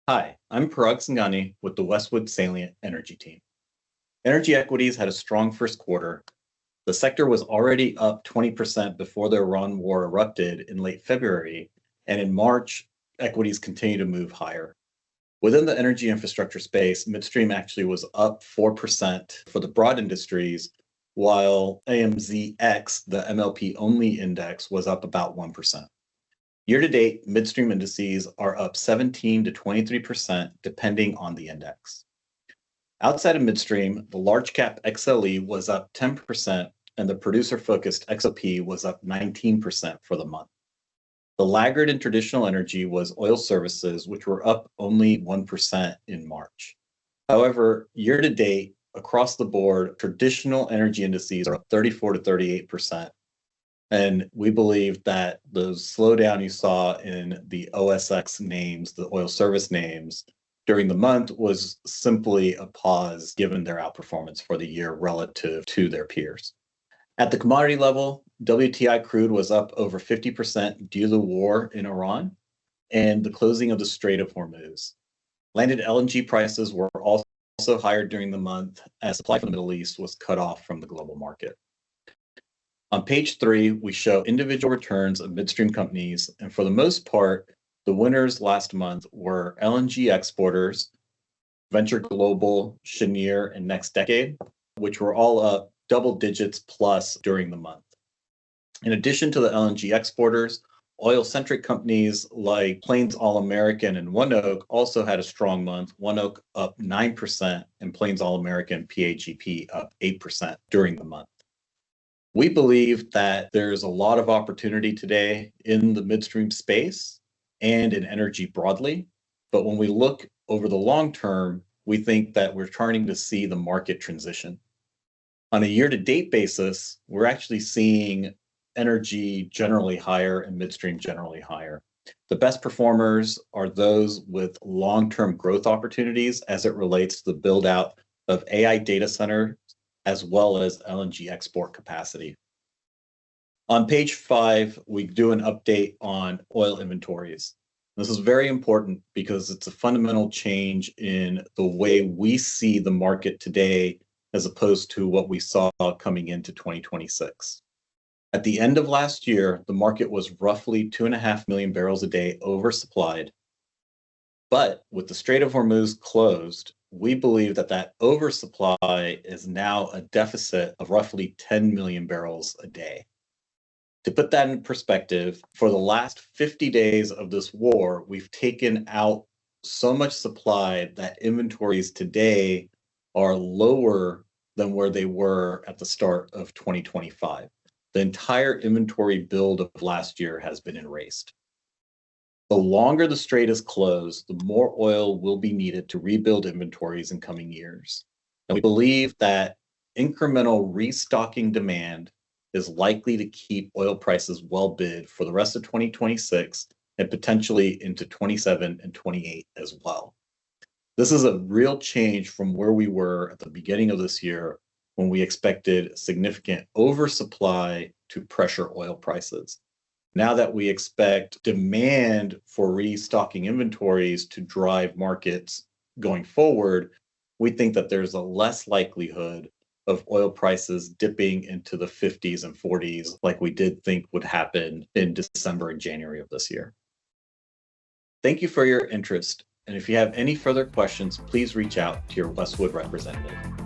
Hi, I'm Parag Sanghani with the Westwood Salient Energy Team. Energy equities had a strong first quarter. The sector was already up 20% before the Iran war erupted in late February, and in March, equities continue to move higher. Within the energy infrastructure space, midstream actually was up 4% for the broad industries, while AMZX, the MLP only index, was up about 1%. Year to date, midstream indices are up 17 to 23%, depending on the index. Outside of midstream, the large cap XLE was up 10%, and the producer focused XOP was up 19% for the month. The laggard in traditional energy was oil services, which were up only 1% in March. However, year to date, across the board, traditional energy indices are up 34 to 38%. And we believe that the slowdown you saw in the OSX names, the oil service names, during the month was simply a pause given their outperformance for the year relative to their peers. At the commodity level, WTI crude was up over 50% due to the war in Iran and the closing of the Strait of Hormuz. Landed LNG prices were also higher during the month as supply from the Middle East was cut off from the global market. On page 3, we show individual returns of midstream companies, and for the most part, the winners last month were LNG exporters, Venture Global, Cheniere, and NextDecade, which were all up double digits plus during the month. In addition to the LNG exporters, oil-centric companies like Plains All American and ONEOK also had a strong month. ONEOK up 9% and Plains All American PAGP up 8% during the month. We believe that there's a lot of opportunity today in the midstream space and in energy broadly. But when we look over the long term, we think that we're starting to see the market transition. On a year-to-date basis, we're actually seeing energy generally higher and midstream generally higher. The best performers are those with long-term growth opportunities as it relates to the build-out of AI data center as well as LNG export capacity. On page 5, we do an update on oil inventories. This is very important because it's a fundamental change in the way we see the market today as opposed to what we saw coming into 2026. At the end of last year, the market was roughly 2.5 million barrels a day oversupplied. But with the Strait of Hormuz closed, we believe that oversupply is now a deficit of roughly 10 million barrels a day. To put that in perspective, for the last 50 days of this war, we've taken out so much supply that inventories today are lower than where they were at the start of 2025. The entire inventory build of last year has been erased. The longer the strait is closed, the more oil will be needed to rebuild inventories in coming years. And we believe that incremental restocking demand is likely to keep oil prices well bid for the rest of 2026 and potentially into 27 and 28 as well. This is a real change from where we were at the beginning of this year when we expected significant oversupply to pressure oil prices. Now that we expect demand for restocking inventories to drive markets going forward, we think that there's a less likelihood of oil prices dipping into the 50s and 40s like we did think would happen in December and January of this year. Thank you for your interest, and if you have any further questions, please reach out to your Westwood representative.